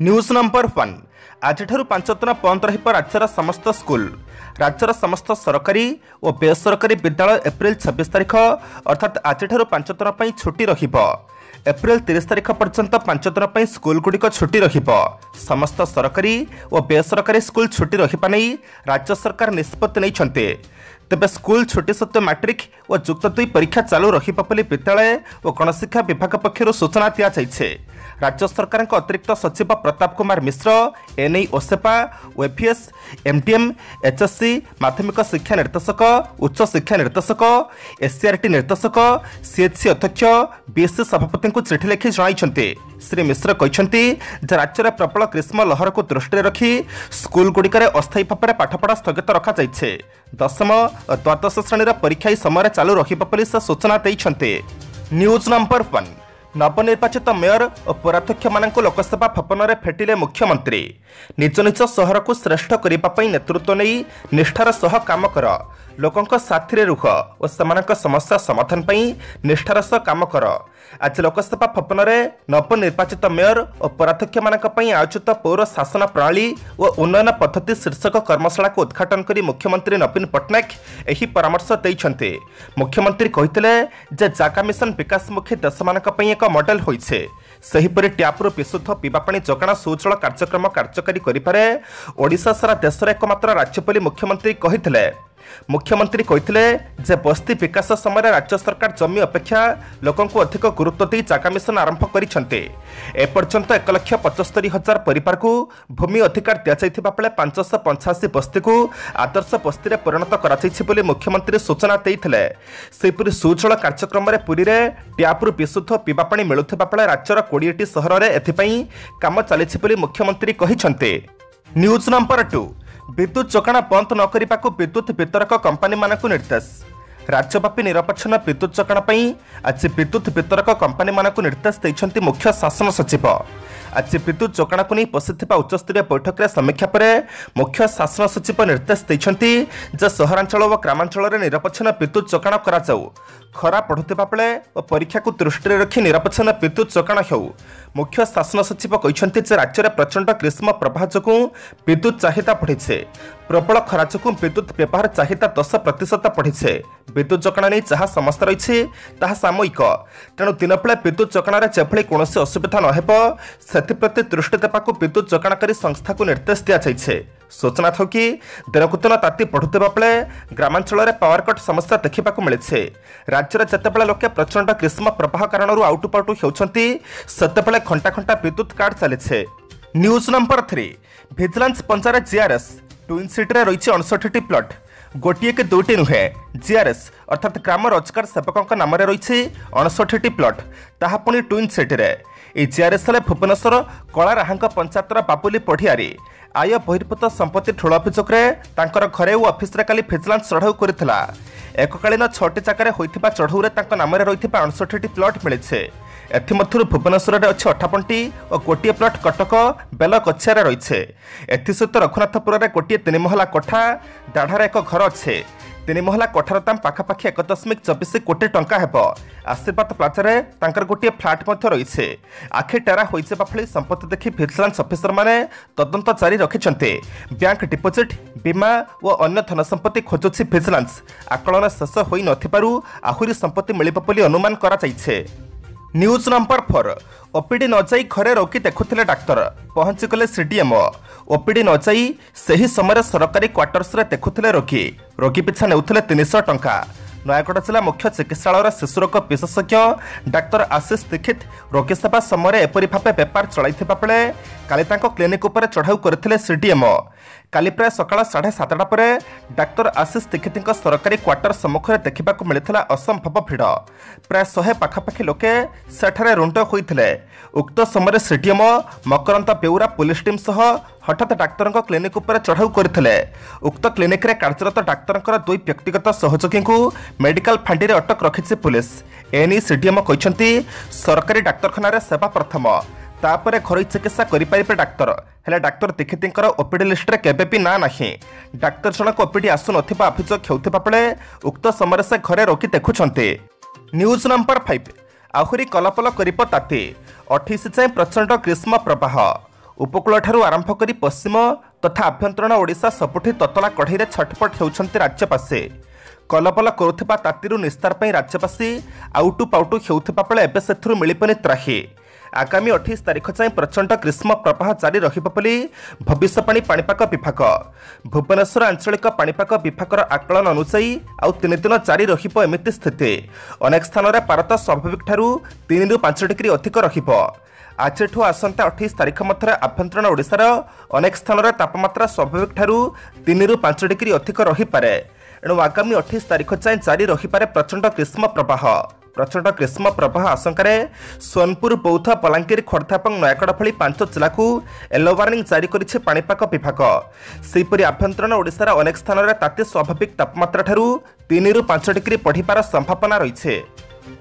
News number 1 आज 5 दिन बंद राज्यर समस्त स्कूल राज्यर समस्त सरकारी और बेसरकारी विद्यालय एप्रिल 26 तारिख अर्थात आज 5 दिन छुट्टी एप्रिल 30 तारिख पर्यंत 5 दिन स्कूल गुड़िक छुट्टी समस्त सरकारी और बेसरकारी स्कूल छुट्टी रखा राज्य सरकार निष्पत्ति नहीं। तेबे स्कूल छुट्टी सत्वे मैट्रिक और युक्त 2 परीक्षा चालू रही विद्यालय और गणशिक्षा विभाग पक्षर सूचना दी जाइए। राज्य सरकार अतिरिक्त सचिव प्रताप कुमार मिश्र एनई ओसेपा ओएफएस एमटीएम एचएससी माध्यमिक शिक्षा निर्देशक उच्च शिक्षा निर्देशक एससीआरटी निर्देशक सीएचसी अध्यक्ष बीएससी सभापति को चिठी लिखि जणाइछन्ते। श्री मिश्र कहते राज्य में प्रबल ग्रीष्म लहर को दृष्टि रखी स्कूल गुड़िकर अस्थायी भाव में पाठपढ़ा स्थगित रखा जाइए। दशम और द्वादश श्रेणी परीक्षा समय चालू रही से सूचना देते। न्यूज नंबर 1 नवनिर्वाचित मेयर और पौराध्यक्ष मानक लोकसभा भवन में भेटिले मुख्यमंत्री। निज निज सहर को श्रेष्ठ करने नेतृत्व नहीं निष्ठार सह काम कर लोकों साथी रुह और सेमानक समस्या समाधान निष्ठार सह काम कर। आज लोकसभा भवन में नवनिर्वाचित मेयर और पौराध्यक्ष मानक आयोजित पौर शासन प्रणाली और उन्नयन पद्धति शीर्षक कर्मशाला को उद्घाटन कर मुख्यमंत्री नवीन पट्टनायक यही परामर्श देते। मुख्यमंत्री कहते जाका मिशन विकासमुखी देशमानक एक मॉडल होइछे। सेहिपरि ट्याप्रु विशुद्ध पीवा पानी जोगाण सुजल कार्यक्रम कार्यकारी करिपारे ओडिशा सारा देशर एकमात्र राज्य बोली मुख्यमंत्री कहिथिले। मुख्यमंत्री कहते बस्ती विकास समय राज्य सरकार जमी अपेक्षा लोकों को अधिक गुरुत्व दे जागा मिशन आरंभ करिसेंते। एपर्यंत 1,75,000 परिवार को भूमि अधिकार दि जाइथिबा बेले 585 बस्ती को आदर्श बस्ती रे परिणत करा जाइछि बोली मुख्यमंत्री सूचना देइथिले। सेहिपरि सुजल कार्यक्रम रे पुरी रे ट्याप्रु विशुद्ध पीवा पानी मिलुथिबा बेले राज्यर 20टी सहर रे एथिपई काम चलिछि बोली मुख्यमंत्री कहिसेंते। न्यूज नंबर 2 विद्युत जोगाण बंद न करने को विद्युत वितरक कंपानी मानक निर्देश। राज्यव्यापी निरपक्षण विद्युत जोगाण आज विद्युत वितरक कंपानी मानक निर्देश देइछन्ति मुख्य शासन सचिव। आज विद्युत जोगाण को नहीं बसिथिबा उच्चस्तरीय बैठक में समीक्षा पर मुख्य शासन सचिव निर्देश देइछन्ति जे सहरांचल और ग्रामांचल में निरपक्षण विद्युत जोगाण करा जाऊ। खरा पढ़ुथिबा बेले और परीक्षा को दृष्टि रखी निरपक्षण विद्युत जोगाण हेउ। मुख्य शासन सचिव कहते जे राज्य में प्रचंड ग्रीष्म प्रवाह जो विद्युत चाहिदा बढ़ी प्रबल खरा जो विद्युत व्यवहार चाहिदा 10% बढ़ी। विद्युत जोगाण नहीं जहाँ समस्या रही सामयिक तेणु दिन बेले विद्युत जोगाण जेभली कौन असुविधा नति दृष्टि देवाक विद्युत जोगाणकारी संस्था को निर्देश दि जाइए। सूचना थो कि दिनकू दिन ताती बढ़ुवा बेले ग्रामांचल में पावर कट समस्या देखा मिले। राज्य में जितेबाला लोके प्रचंड ग्रीष्म प्रवाह कारण आउटुपाउटु होती सेतेबाला घंटा घंटा विद्युत काट चली। न्यूज नंबर 3 विजिलेंस पंचार जीआरएस ट्विन सिटी रही 59टी प्लट गोटे कि 2टी नुहे जीआरएस अर्थात ग्राम रोजगार सेवकों नाम रही 59टी प्लट ताहा पुणी ट्विन सिटी रे। जीआरएस भुवनेश्वर कलाराहां पंचायतर बाबुली पढ़ियारी आय बहिर्भूत संपत्ति ठूल अभियोग घरे और ऑफिस काली विजिलेंस चढ़ाऊ करथिला। एककालीन 6टी जगह होइथिबा चढ़ाऊ नाम रही 59टी प्लट मिले। एथिमध्यरु भुवनेश्वर में अच्छी 58टी और गोटे प्लट कटक बेलगछिया रही। एसत रघुनाथपुर में गोटे 3 महला कोठा दाढ़ार एक घर अच्छे। 3 महला कोठार दाम पाखापाखि 1.24 कोटी टंका हेब। आशीर्वाद प्लाजा तांकर गोटे फ्लाट रही। आखि टेरा होइजेबा भली संपत्ति देखि विजिलेंस अफिसर माने तदंत जारी रखिछन्ते। बैंक डिपोजिट बीमा और अन्य धन संपत्ति खोजुछि विजिलेंस। आकलन शेष होई नथिबारु आहुरी संपत्ति मिलिब बोली अनुमान करा जाइछे। न्यूज नंबर 4 ओपीडी न जाई घरे रोगी देखुथिले डाक्तर पहुंची गले सीडीएमओ। ओपीडी न जाई सही समय सरकारी क्वार्टर्स रे देखुथिले रोगी पिछा नेउथिले 300 टंका। नयागढ़ जिला मुख्य चिकित्सालय शिशुरोग विशेषज्ञ डाक्तर आशीष दीक्षित रोगी सेवा समय एपरी भाव बेपार चलाइथिबा बेले काली तांको क्लिनिक उपर चढ़ाऊ करथिले सीडीएमओ। काली प्राय सकाळ 7:30 पर डाक्तर आशीष दीक्षित सरकारी क्वार्टर सम्मुखें देखा मिलता असंभव भिड़। प्राय 100 पाखापाखि लोके सेठारे रुंड होइथिले। उक्त समय सीडीएमओ मकरंद बेउरा पुलिस टीम सह हठात डाक्तर क्लिनिक उपर चढ़ाऊ करथिले। उक्त क्लिनिक रे कार्यरत डाक्तर 2 व्यक्तिगत सहयोगी को मेडिकल फांडी रे अटक रखिछि पुलिस। एनी सीडीएमओ कहते सरकारी डाक्तरखाना सेवा प्रथम तापर घर चिकित्सा करें डाक्तर हेले डाक्तर दीक्षित ओपीडी लिस्ट रे केबे भी ना नाही। डाक्तर जनक ओपीडी आसु नथिबा अभियोग हेउथिबा बेले उक्त समय से घरे रोगी देखुछन्ते। न्यूज नंबर 5 आहुरी कलपल करिब ताती 28 जाए प्रचंड ग्रीष्म प्रवाह उपकूल ठारू आरंभ कर पश्चिम तथा आभ्यंतरण ओडिशा सबुठी ततला कढ़ई छटपट होउछन्ति राज्यवासी। कलबल करुथिबा तातीरु निस्तार पई राज्यवासी आउटु पाउटु हेउथिबा बेले एबे सेथुरु मिलिपनि त्राही। आगामी 28 तारिख जाए प्रचंड ग्रीष्म प्रवाह जारी रहिबो बोली भविष्यवाणी पाणीपाग विभाग। भुवनेश्वर आंचलिक पाणीपाग विभाग आकलन अनुसार आउ 3 दिन जारी रहिबो एमिति स्थिति। अनेक स्थान में पारद स्वाभाविक ठारू 3 ରୁ 5 डिग्री अधिक रहिबो। आजठू आसंता 28 तारिख मध्य आभ्यंतरण ओडिशार अनेक स्थान में तापमात्रा स्वाभाविक ठारू 3 ରୁ 5 डिग्री अधिक रहीपे। एणु आगामी 28 तारिख जाए जारी रहीपे प्रचंड ग्रीष्म प्रवाह। प्रचंड ग्रीष्म प्रवाह आशंकार सोनपुर, बौद्ध, बलांगीर, खोर्धा और नयागढ़ भली 5 जिला को येलो वार्निंग जारी करिछि पाणीपाग विभाग। सेहिपरि आभ्यंतरण ओडिशार अनेक स्थान में ताती स्वाभाविक तापमात्रा ठारू 3 ରୁ 5 डिग्री बढ़िबार संभावना रही।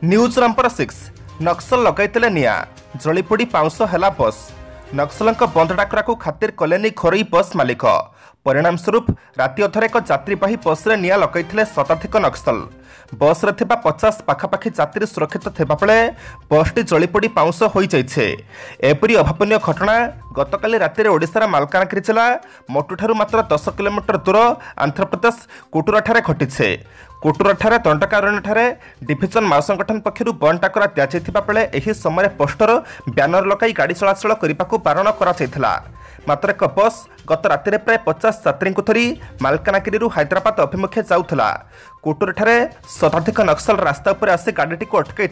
न्यूज नंबर 6 नक्सल लगाइले निया जलिपोड़ी पाउंस हैला बस। नक्सलंक बंद डाकरा को खातिर कलेनी घरोई बस मालिक। परिणाम स्वरूप राति अधर एक यात्रीवाही बस रे निया लगाइथिले शताधिक नक्सल। बस रे थिबा 50 पाखापाखि यात्री सुरक्षित थिबा बेले बसटी जलिपोड़ी पाउंस होई जाइछे। एपरि अभावनीय घटना गतकाली राति ओडिशार मालकानगिरी जिला मटुठारू मात्र 10 किलोमीटर दूर आंध्र प्रदेश कोटुराठारे घटिछे। कोटुराठारे दंडकारण्यठारे डिविजन माओ संगठन पक्षरु बंद डाकरा दियाଯାଇଥିବା बेले एही समय पोस्टर ब्यानर लगाई गाड़ी चलाचल करने बारण करा। मात्र एक बस गत राति प्राय 50 यात्री धरी मालकानगिरी हैदराबाद अभिमुखे जाऊला। कोटुराठारे शताधिक नक्सल रास्ता उपर आसी गाड़ी को अटकई।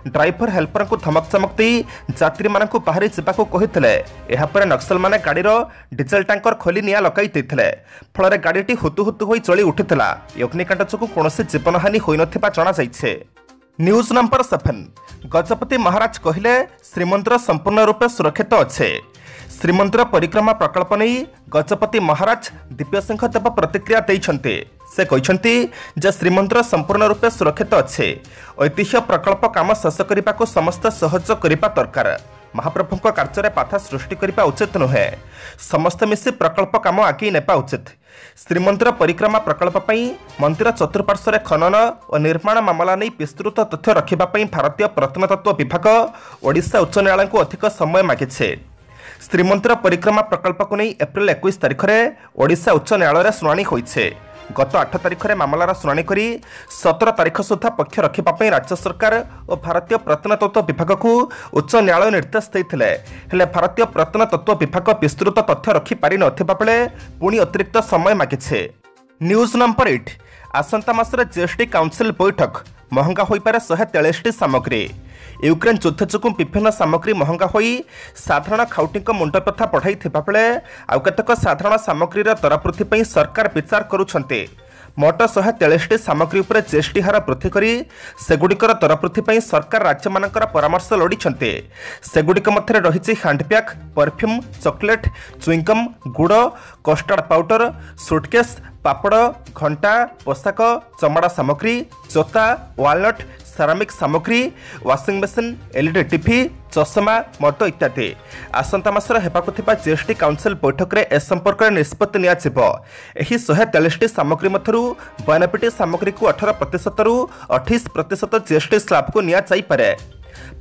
ड्राइवर हेल्पर को धमक चमक दी यात्री मानू बाहरी जावाक कहते नक्सल माने गाड़ी डीजेल टांकर खोली निया लगाई फल गाड़ी हुतु हुतु हो जली उठिला। अग्निकांड जो कौन जीवनहानि होई नथिबा जणा जाइछे। न्यूज नंबर 7 गजपति महाराज कहले श्रीमंदिर संपूर्ण रूपे सुरक्षित अच्छे। श्रीमंदिर परिक्रमा प्रकल्प नहीं गजपति महाराज दिव्य सिंह देव प्रतिक्रिया देइछन्ते। से कहते जे श्रीमंदिर संपूर्ण रूपे सुरक्षित अच्छे। ऐतिह्य प्रकल्प काम शेष करने को समस्त सहयोग करने दरकार। महाप्रभु कार्य बाधा सृष्टि करने उचित नुहे। समस्त मिसी प्रकल्प काम आगे नेबा उचित। श्रीमंदिर परिक्रमा प्रकल्प मंदिर चतुर्पार्श्व खनन और निर्माण मामला नहीं विस्तृत तथ्य रखापी भारतीय प्रत्नतत्व विभाग ओडिशा उच्च न्यायालय को अधिक समय मागिछे। श्रीमंदिर परिक्रमा प्रकल्प को नहीं एप्रिल 21 तारिख में ओडिशा उच्च न्यायालय शुणाणी होइछे। गत 8 तारिख में मामलार शुणाणी करी 17 तारिख सुधा पक्ष रखापी राज्य सरकार और भारतीय प्रत्नतत्व विभाग को उच्च न्यायालय निर्देश देते। हेले भारतीय प्रत्नतत्व विभाग विस्तृत तथ्य रखिपारि नथिबा बेले पुणी अतिरिक्त समय मागिछे। न्यूज नंबर 8 आसंता मासरे जीएसटी काउंसिल बैठक महंगा होइपारे 143 सामग्री। यूक्रेन युद्ध जो विभिन्न सामग्री महंगा होई साधारण खाउटी मुंड व्यथा बढ़ाई बेले आउ केतक साधारण सामग्री दर वृद्धि पर सरकार विचार करुछन्ते। मोट 143 सामग्री उपर जीएसटी हार वृद्धि करी सेगुड़िकर दर वृद्धि पर सरकार राज्य मानकर परामर्श लोड़िछन्ते। सेगुड़िक मध्य रही हैंडब्याग, परफ्यूम, चॉकलेट, च्युइंगम, गुड़, कस्टर्ड पाउडर, सुटकेस, पापड़, घंटा, पोशाक, चमड़ा सामग्री, जोता, वालनट, सेरामिक सामग्री, वाशिंग मेसिन, एलईडी टीवी, चषमा, मद इत्यादि। आसंता मासर हेबाकु थिबा जीएसटी काउंसिल बैठक में ए संपर्क में निष्पत्ति नियाजिबो। एही 143 सामग्री मध्यरु 92 सामग्री को 18% रु 28% जीएसटी स्लैब को निया जाई पारे।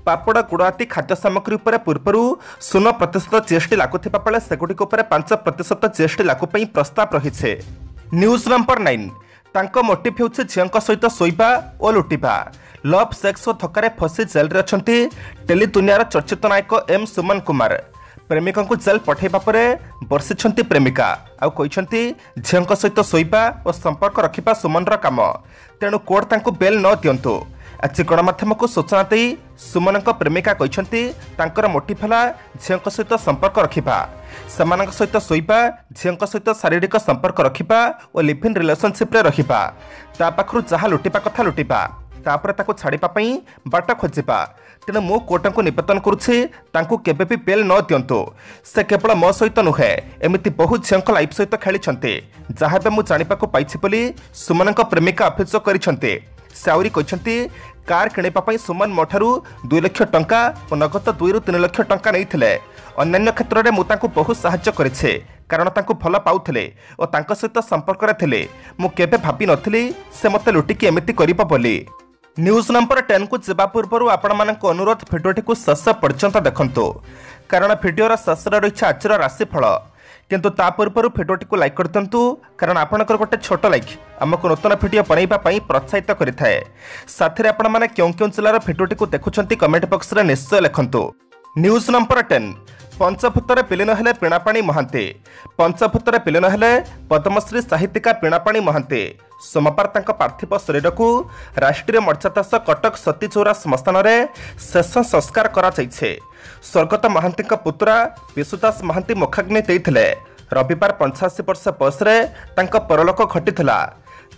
पापड़, गुड़ आदि खाद्य सामग्री उपर पूर्वरु 0% जीएसटी लागू थिबा बेले सेगुड़िक उपर 5% जीएसटी लागू पई प्रस्ताव रहिछे। न्यूज नंबर 9 तांको मोटिव हेउछि झियंक सहित सोइबा और लुटिबा। लव सेक्स और धक्कार फसी जेल रे अछंती टेली दुनियार चर्चित नायक एम सुमन कुमार। प्रेमिका को जेल पठाइबा परे बर्षिछंती प्रेमिका आउ कहिछंती झियंक सहित सोइबा और संपर्क रखिबा सुमनर काम, तेणु कोर्ट तांको बेल न दियंतु। आज गणमाध्यम को सूचना दे सुमन प्रेमिका कहते तांकर मोटिव है झील सहित संपर्क रखा, सेमानक सहित शोइबा, झील सहित शारीरिक संपर्क रखा और लिव इन रिलेशनशिप रे रखा, ता पाखरु जहा लुटिबा कथा लुटिबा, तापर ताको छाड़िबा बाट खोजिबा। तेणु मु कोर्ट को निवेदन करुछि तांको केबे भी बेल न दियंतु। से केवल मो सहित नुहे एमिति बहु झील लाइफ सहित खेली जहाँ मु जानिबाकु पाइछि बोली सुमन प्रेमिका अभियोग करिसेंते। से आउरी कहते कार किणवाई सुमन मोठारू 2 लाख टंका और नगद 2 ରୁ 3 लाख टंका नहीं। अन्य क्षेत्र में मुझे बहुत साहाय्य करे कारण तांको भल पाउथिले और तांको सहित संपर्क रे थिले। मु केबे भाबी नथिली से मते लुटिकी एमिति करिबो बोली। न्यूज नंबर 10 को जवा पूर्व आपण मानक अनुरोध भिडियोटी को शेष पर्यंत देखंतु कारण भिडियोर शेष रही आजर राशिफल किंतु ता पूर्व भिडियोटी को लाइक कर दिंतु कारण आपनकर गोटे छोट लाइक आमको नूतन भिडियो बनैबा प्रोत्साहित करिथाए। साथै आपण माने क्यों क्यों जिलार भिडियोटी को देखुछंती कमेंट बॉक्स रे निश्चय लिखंतु। न्यूज नंबर 10 पंचभूतर विलीन हेले पीणापाणी महांती। पंचभूतर विलीन हेले पद्मश्री साहित्यिका पीणापाणी महांती। सोमवार तांका पार्थिव शरीर को राष्ट्रीय मर्यादा सह कटक सती चौरा श्मशान में शेष संस्कार करा जाइछे। स्वर्गत महांती पुत्रा विशुदास महांती मुखाग्नि देइथिले। रविवार 85 वर्ष बयसरे तांका परलोक घटिथिला।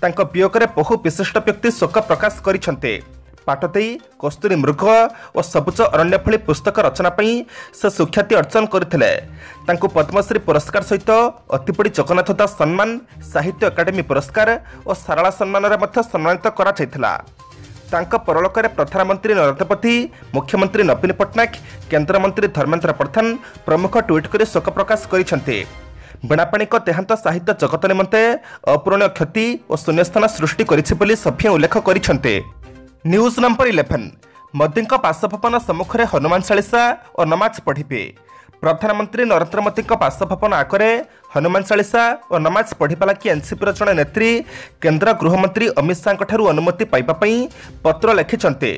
तांका वियोगरे बहु विशिष्ट व्यक्ति शोक प्रकाश करिसंते। पाटदेई कस्तूरी मृग और सबुज अरण्यफली पुस्तक रचना से सुख्याति अर्जन करथिले। तांको पद्मश्री पुरस्कार सहित अतिपड़ी जगन्नाथ दास सम्मान, साहित्य अकादेमी पुरस्कार और सारला सम्मान रे मध्य सम्मानित करा जायथिला। तांको परलोकरे प्रधानमंत्री नरेंद्र मोदी, मुख्यमंत्री नवीन पट्टनायक, केंद्र मंत्री धर्मेंद्र प्रधान प्रमुख ट्वीट कर शोक प्रकाश करिसंते। बीणापाणी देहांत साहित्य जगत निमंते अपूरणीय क्षति और शून्यस्थान सृष्टि करिछि बोली सभ्य उल्लेख करिसंते। न्यूज नंबर 11 मोदी बासभवन सम्मुख में हनुमान चालीसा और नमाज पढ़िबे। प्रधानमंत्री नरेंद्र मोदी बासभवन आगे हनुमान चालीसा और नमाज पढ़ा लगी एनसीपी जड़े नेत्री केंद्र गृहमंत्री अमित शाह अनुमति पाइबापी पत्र लिखिंटे।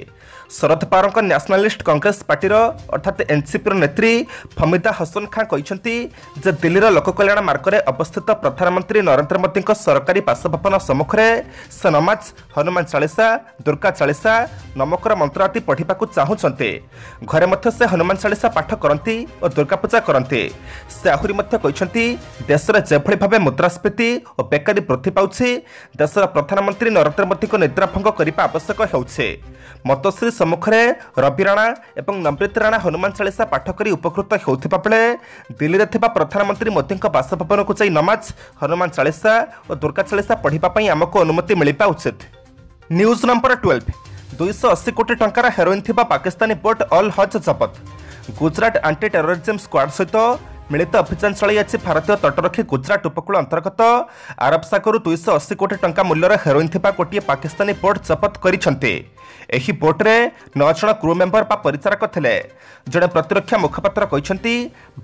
शरद पवार नेशनलिस्ट कांग्रेस पार्टी अर्थात एनसीपी नेत्री फमिदा हसन खां कहते जे दिल्लीर लोककल्याण मार्ग में अवस्थित प्रधानमंत्री नरेंद्र मोदी सरकारी बासभवन सम्मुख में से नमाज, हनुमान चालीसा, दुर्गा चालीसा, नमकर मंत्र आदि पढ़ा चाहते। घरे मध्य से हनुमान चालीसा पाठ करती और दुर्गा पूजा करते। से आहरी कहते देश में जेभली भाव मुद्रास्फीति और बेकारी वृद्धि पाउछि देशर प्रधानमंत्री नरेंद्र मोदी निद्रा भंग करने आवश्यक होउछे। मतश्री सम्मुख में रवि राणा और नवनीत राणा हनुमान चालीसा पाठ कर उपकृत होता बेले दिल्ली में प्रधानमंत्री मोदी बासभवन को जाई नमाज, हनुमान चालीसा और दुर्गा चालीसा पढ़ाई आमको अनुमति मिलवा उचित। न्यूज नंबर 12 280 कोटी टंकार हेरोइन थिबा पाकिस्तानी बोट अल हज जबत। गुजरात आंटी टेरोरिज्म स्क्वाड सहित मिलित अभियान चलाई आज भारतीय तटरक्षी गुजरात उपकूल अंतर्गत आरब सागर 280 कोटी टंका मूल्यर हेरोइन थिबा गोटे पाकिस्तानी बोट जबत करिसंते। एही बोट्रे 9 जण क्रू मेंबर बा परिचारक थिले। जड़े प्रतिरक्षा मुखपात्र कहते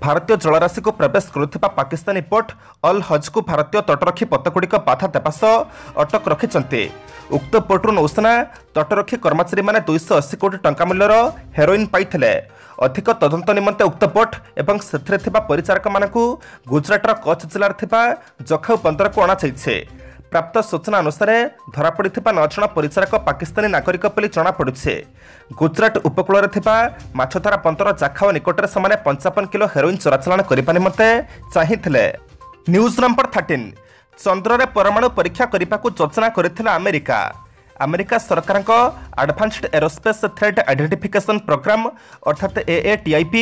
भारतीय जलराशि को प्रवेश करुथिबा पाकिस्तानी बोट अल हज को भारतीय तटरक्षी पथगुड़िक बाधा देवा सह अटक रखिंटे। उक्त बोट्रु नौसेना तटरक्षी कर्मचारी माने 280 कोटी टंका मूल्यर हेरोइन पाइथिले। अधिक तदंत निमंते उक्त बोट एवं सेथिरे थिबा परिचारक मानकु गुजरातर कच्छ जिलार थिबा जखाउ बंदर को अणा जाइछे। प्राप्त सूचना अनुसार धरा पड़िथिबा 9 जण परिचारक पाकिस्तानी नागरिक बोली जणा पड़ुछे। गुजरात उपकूल थिबा माछधरा बंदर जाखाउ निकटरे समाने 55 किलो हेरोइन चोराचालाण करिबा निमंते चाहिथिले। न्यूज नंबर 13 चंद्र रे परमाणु परीक्षा करने योजना करिथिला अमेरिका। अमेरिका सरकार advanced aerospace threat identification program अर्थात AATIP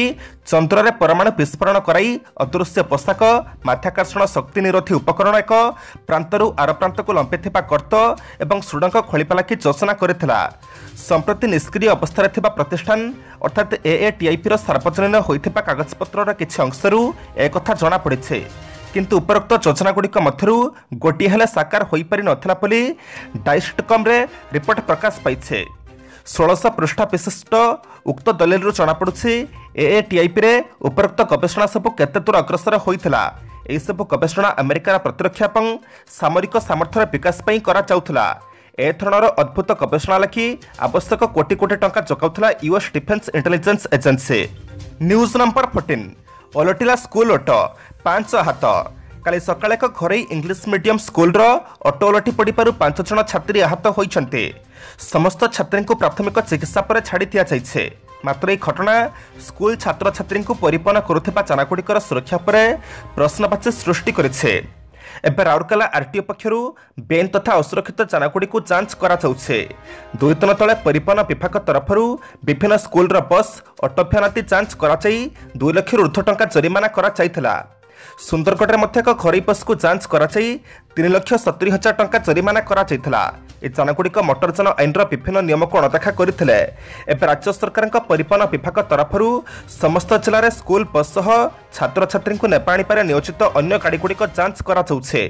चंद्र रे परमाणु विस्फोरण कराई अदृश्य पोशाक, माध्याकर्षण शक्ति निरोधी उपकरण एक प्रांतरू आर प्रांत को लंबिथिबा गर्त एवं सुड़ंग खोलिबा लागि योजना करिथिला। संप्रति निष्क्रिय अवस्था थिबा प्रतिष्ठान अर्थात AATIP रो सार्वजनीन होइथिबा कागजपत्रर किछि अंशरू एक कथा जणा पड़िछे। किंतु उपरोक्त योजना गुड़िक मध्यरु गोटे हेले साकार होई पारि नथिला बोली डाइस्टकम रे रिपोर्ट प्रकाश पाइछे। 1600 पृष्ठ विशिष्ट उक्त दलिल जना पड़ुछि AATIP रे उपरोक्त गवेषणा सबु केते दूर अग्रसर होइथिला। एही सबु गवेषणा अमेरिकार प्रतिरक्षा एवं सामरिक सामर्थ्यर विकास पई करा जाउथिला। ए धरणर अद्भुत गवेषणा लगी आवश्यक कोटी कोटी टंका जगाउथिला US Defense Intelligence Agency. News number 14 ओलटिला स्कूल ऑटो 5 हाथ। काली सकाଳେ ଏକ ଘରୋଇ ଇଂଲିଶ ମିଡିୟମ ସ୍କୁଲର ଅଟୋ ଓଲଟି ପଡ଼ିବାରୁ 5 ଜଣ ଛାତ୍ରୀ ଆହତ ହୋଇଛନ୍ତି। ସମସ୍ତ ଛାତ୍ରୀଙ୍କୁ ପ୍ରାଥମିକ ଚିକିତ୍ସା ପରେ ଛାଡ଼ି ଦିଆଯାଇଛି। ମାତ୍ର ଏହି ଘଟଣା ସ୍କୁଲ ଛାତ୍ରଛାତ୍ରୀଙ୍କୁ ପରିବହନ କରୁଥିବା ଯାନଗୁଡ଼ିକର ସୁରକ୍ଷା ଉପରେ ପ୍ରଶ୍ନବାଚୀ ସୃଷ୍ଟି କରିଛି। ଏବେ ରାଉରକେଲା ଆରଟିଓ ପକ୍ଷରୁ ବେନ୍ ତଥା ଅସୁରକ୍ଷିତ ଯାନଗୁଡ଼ିକୁ ଯାଞ୍ଚ କରାଯାଉଛି। 2 ଦିନ ତଳେ ପରିବହନ ବିଭାଗ ତରଫରୁ ବିଭିନ୍ନ ସ୍କୁଲର ବସ୍, ଅଟୋ ଭ୍ୟାନ୍ ଆଦି ଯାଞ୍ଚ କରାଯାଇ 2 ଲକ୍ଷରୁ ଊର୍ଦ୍ଧ୍ୱ ଟଙ୍କା ଜରିମାନା କରାଯାଇଥିଲା। ସୁନ୍ଦରଗଡ଼ରେ ମଧ୍ୟ ଏକ ଘରୋଇ ବସ୍କୁ ଯାଞ୍ଚ କରାଯାଇ 3,70,000 ଟଙ୍କା ଜରିମାନା କରାଯାଇଥିଲା। ଏହି ଯାନଗୁଡ଼ିକ ମୋଟରଯାନ ଆଇନର ବିଭିନ୍ନ ନିୟମକୁ ଅଣଦେଖା କରିଥିଲେ। ଏବେ ରାଜ୍ୟ ସରକାରଙ୍କ ପରିବହନ ବିଭାଗ ତରଫରୁ ସମସ୍ତ ଜିଲ୍ଲାରେ ସ୍କୁଲ ବସ୍ ସହ ଛାତ୍ରଛାତ୍ରୀଙ୍କୁ ନେବା ଆଣିବାରେ ନିୟୋଜିତ ଅନ୍ୟ ଗାଡ଼ିଗୁଡ଼ିକ ଯାଞ୍ଚ କରାଯାଉଛି।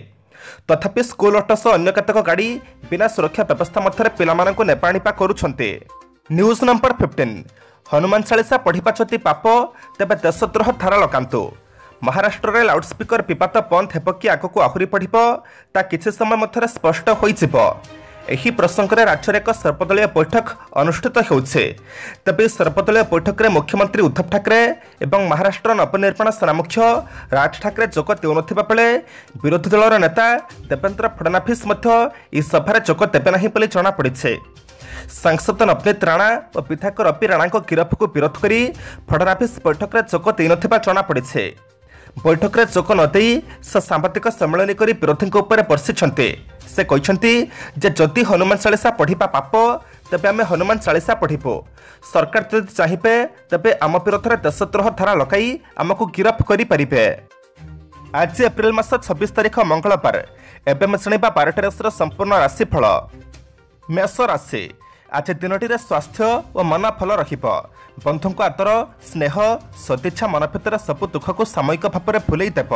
तथापि स्कूल अटो सह अन्य केतक गाड़ी बिना सुरक्षा व्यवस्था मध्य पिलामानंकु नेपाणीपा करुछन्ते। न्यूज नंबर 15 हनुमान चालीसा पढ़िबा जति पाप तेबे देशद्रोह धारा लगांतु। महाराष्ट्र में लाउडस्पीकर विवाद बंद हेब कि आगक आहुरी पड़िब ता किछि समय मध्य स्पष्ट होइजिब। एही प्रसंग में राज्य एक सर्वदलीय बैठक अनुष्ठित होउछे। तबे सर्वदलीय बैठक में मुख्यमंत्री उद्धव ठाकरे एवं महाराष्ट्र नवनिर्माण सेना मुख्य राज ठाकरे जोग देउनथिबा बेले विरोधी दलर नेता देवेंद्र फडणवीस मध्य सभार जोग देबे नाही बोली जणा पड़िछे। सांसद नवनीत राणा और विधायक रवि राणा गिरफ को विरोध करी फडणवीस बैठक में जोग देनथिबा जणा पड़िछे। बैठक में जोग नदे से सांबादिक सम्मेलन कर विरोधी बर्षिंटे। से कहते जे जदि हनुमान चालीसा पढ़िबा पाप तेबे आमे हनुमान चालीसा पढ़िबो। सरकार जदि चाहिए तेबे आम विरोध में देशद्रोह धारा लगाई आमको गिरफ करि परिबे। आज एप्रिल मास 26 तारिख मंगलवार एवं शुणा 12टा राशि संपूर्ण राशिफल। मेष राशि आज दिनटी स्वास्थ्य और मन फल रहिबो। बंधु आदर स्नेह सदिच्छा मन भितर सबु दुख को सामयिक भाव में भूलई देव।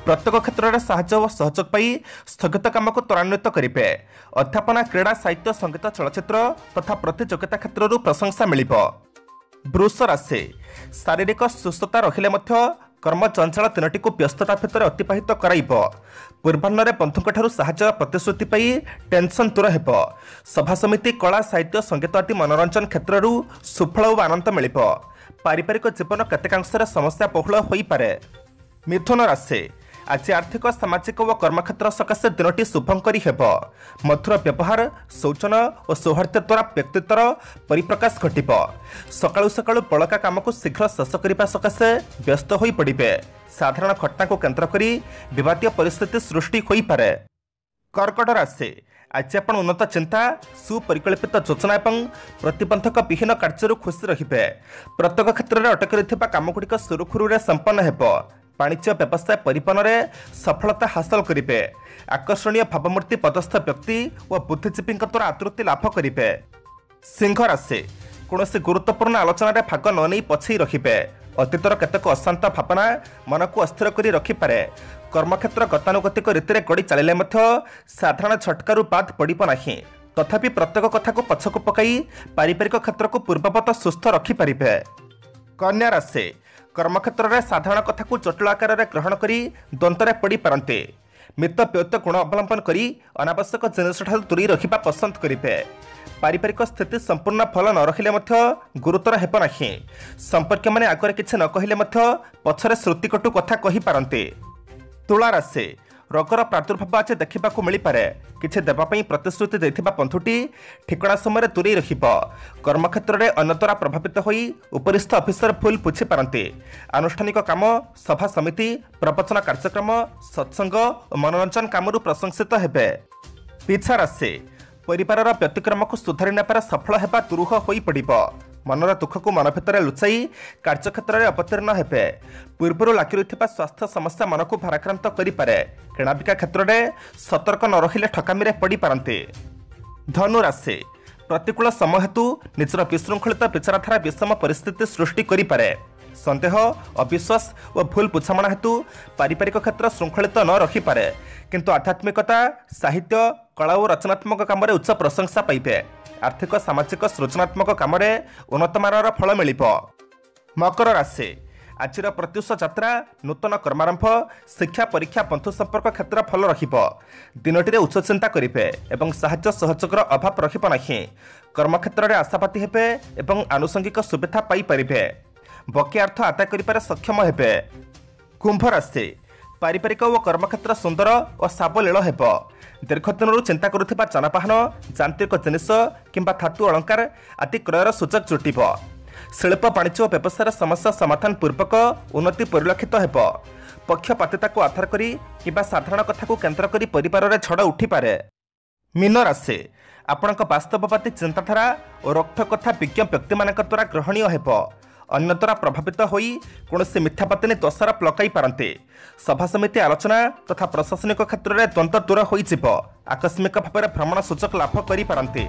प्रत्येक क्षेत्र में साहाय्य और सहयोग पाई स्थगित काम को त्वरान्वित करेंगे। अध्यापना क्रीड़ा साहित्य संगीत चलचित्र तथा प्रतियोगिता क्षेत्र प्रशंसा मिलिबो। वृष राशि शारीरिक सुस्थता रहिले मध्य कर्म चंचल तीनोटी को व्यस्तता भितर अतिबाहित कराइब। पूर्वाह्न बंधुं साहाय्य प्रतिश्रुति पाई टेंशन दूर हेब। सभा समिति कला साहित्य संगीत आदि मनोरंजन क्षेत्र सुफल और आनंद मिलिब। पारिवारिक जीवन केतेकांश समस्या बहुल होई पारे। मिथुन राशि आज आर्थिक सामाजिक और कर्मक्षेत्र सकाशे दिनटी शुभंकरी हेब। मधुर व्यवहार शौचन और सौहार्द द्वारा व्यक्तित्वर परिप्रकाश घटिब। सकाळु सकाळु बलका काम को शीघ्र शेष करने सकाशे व्यस्त हो पड़े। साधारण घटना को केन्द्र करी विवादीय परिस्थिति सृष्टि हो पारे। कर्कट राशि आज आप उन्नत चिंता सुपरिकल्पित योजना और प्रतिबंधक विहीन कार्य खुशी रहिबे। प्रत्येक क्षेत्र में अटक रहिथिबा कामगुड़िक सुरुखुरु संपन्न हेब। वाणिज्य व्यवसाय परिवहन में सफलता हासिल करेंगे। आकर्षणीय भावमूर्ति पदस्थ व्यक्ति और बुद्धिजीवी द्वारा आतृप्ति लाभ करेंगे। सिंह राशि कौन गुरुत्वपूर्ण आलोचना भाग न नहीं पछई रखिबे। अतीतर केतक अशांत भावना मन को अस्थिर करी रखिपारे। कर्मक्षेत्र गतानुगतिक रीति में गड़ी चलिले साधारण झटकारु बाद पड़ब नहीं। तथापि प्रत्येक कथा को पछकु पकाई पारिवारिक क्षेत्र को पूर्ववत सुस्थ रखिपारे। कन्या राशि कर्मक्षेत्र में साधारण कथा को जटिल आकार में ग्रहण करी द्वंद्व पड़ पारते। मित व्यक्त गुण अवलंबन करी अनावश्यक जिनिस दूरी रखा पसंद करेंगे। पारिवारिक स्थिति संपूर्ण फल न रखिले गुरुतर हेब नहीं। संपर्क मैंने आगे किसी न कहले पछरे श्रुतिकटु कथा कही पारते। तुला राशि रोगर प्रादुर्भाव आज देखा मिल पारे। किसी देवाई प्रतिश्रुति देथिबा बंधुटी ठिकणा समय दूरे रहिब। कर्मक्षेत्र में अन्य द्वारा प्रभावित होई उपरिस्थ ऑफिसर भूल बुझी पारते। आनुष्ठानिक काम सभा समिति प्रवचन कार्यक्रम सत्संग और मनोरंजन कामरू प्रशंसित हेबे। पिछा राशि परिवार व्यतिक्रम को सुधारी नेबार सफल हेबा दुरूह होई पड़िब। मनर दुख को मन भितर लुचाई कार्यक्षेत्र में अवतीर्ण हेबे। पूर्व लगी रही स्वास्थ्य समस्या मन को भाराक्रांत करें। किणाबिका क्षेत्र में सतर्क न रहिले ठकामी पड़ पारते। धनु राशि प्रतिकूल समय हेतु निजर विशृंखलित विचारधारा विषम परिस्थिति सृष्टि करें। सन्देह अविश्वास और भूल बुझामणा हेतु पारिवारिक क्षेत्र श्रृंखलित न रखिपारे। किंतु आध्यात्मिकता साहित्य कला और रचनात्मक काम उच्च प्रशंसा पाइबे। आर्थिक सामाजिक सृजनात्मक काम उन्नतमानर फल मिलिब। मकर राशि आज प्रत्युष यात्रा नूतन कर्मारंभ शिक्षा परीक्षा बंधु संपर्क क्षेत्र फल रहिब। दिनटी उच्च चिंता करेंगे और साहाय्य सहयोगर अभाव रहिब नहीं। कर्मक्षेत्र में आशावादी हेबे और आनुषंगिक सुविधा पाई परिबे। बकिया अर्थ आदाय करिपारे सक्षम हेबे। कुंभ राशि पारिवारिक और कर्मक्षेत्र सुंदर और साबलील हेब। दीर्घ दिन चिंता करुथिबा जानवाहन यांत्रिक जिनिस किंबा धातु अलंकार आदि क्रयर सुजोग जुटिब। शिल्प वाणिज्य और व्यवसाय समस्या समाधान पूर्वक उन्नति परिलक्षित हेब। पक्षपातिता को आधार करी किंबा साधारण कथा को केन्द्र करी परिवार में झड़ उठिपारे। मीन राशि आपणक वास्तववादी चिंताधारा और रक्त कथा विज्ञ व्यक्ति मान द्वारा ग्रहणीय हेब। अन्य द्वारा प्रभावित होई कौनसी मिथ्यापातिनी दोषारोप लगाई पारते। सभा समिति आलोचना तथा प्रशासनिक क्षेत्र में द्वंद्व दूर होइजिब। आकस्मिक भाव भ्रमण सूचक लाभ करि पारते।